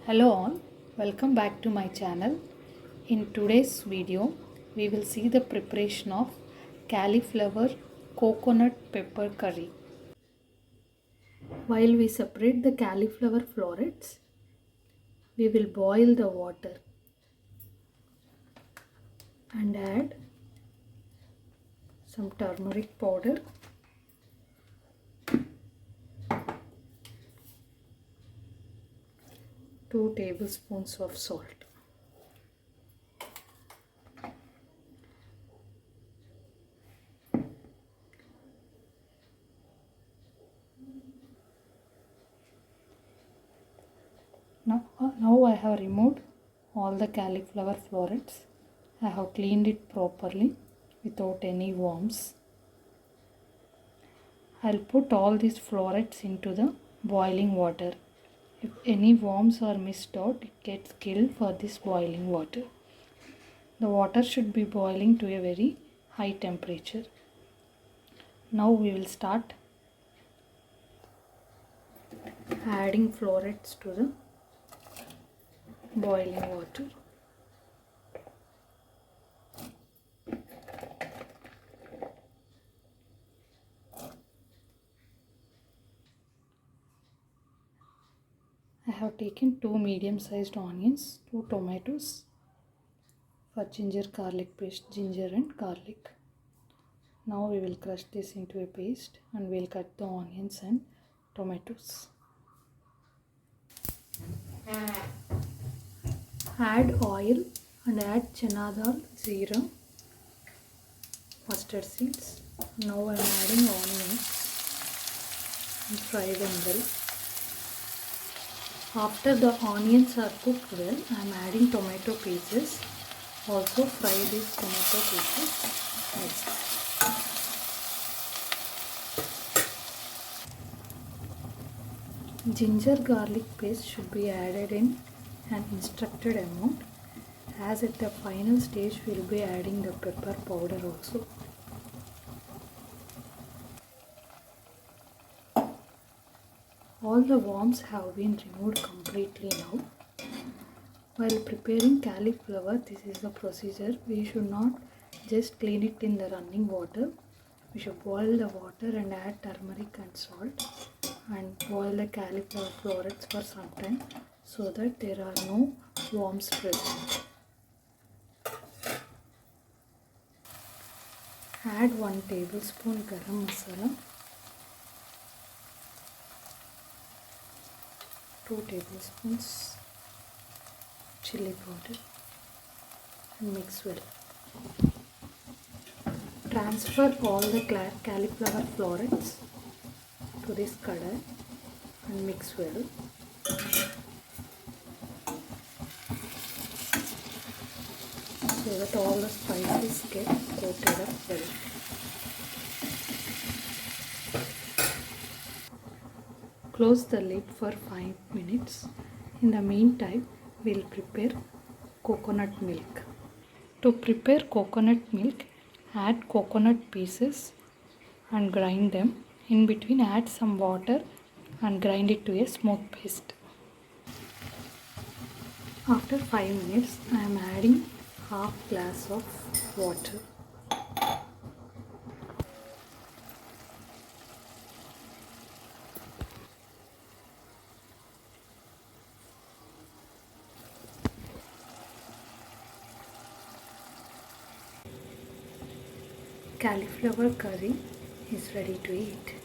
Hello all, welcome back to my channel. In today's video, we will see the preparation of cauliflower coconut pepper curry. While we separate the cauliflower florets, we will boil the water and add some turmeric powder, 2 tablespoons of salt. Now I have removed all the cauliflower florets. I have cleaned it properly without any worms. I'll put all these florets into the boiling water. If any worms are missed out, it gets killed for this boiling water. The water should be boiling to a very high temperature. Now we will start adding florets to the boiling water. I have taken 2 medium-sized onions, 2 tomatoes for ginger garlic paste, ginger and garlic. Now we will crush this into a paste and we will cut the onions and tomatoes. Add oil and add chana dal, jeera, mustard seeds. Now I am adding onions and fry them well. After the onions are cooked well, I am adding tomato pieces. Also fry these tomato pieces nicely. Ginger garlic paste should be added in an instructed amount, as at the final stage we will be adding the pepper powder also. All the worms have been removed completely now. While preparing cauliflower, this is the procedure. We should not just clean it in the running water. We should boil the water and add turmeric and salt and boil the cauliflower florets for some time so that there are no worms present. Add 1 tablespoon garam masala, 2 tablespoons chili powder and mix well. Transfer all the cauliflower florets to this kadai and mix well. So that all the spices get coated up well. Close the lid for 5 minutes. In the meantime, we will prepare coconut milk. To prepare coconut milk, add coconut pieces and grind them. In between, add some water and grind it to a smooth paste. After 5 minutes, I am adding half glass of water. Cauliflower curry is ready to eat.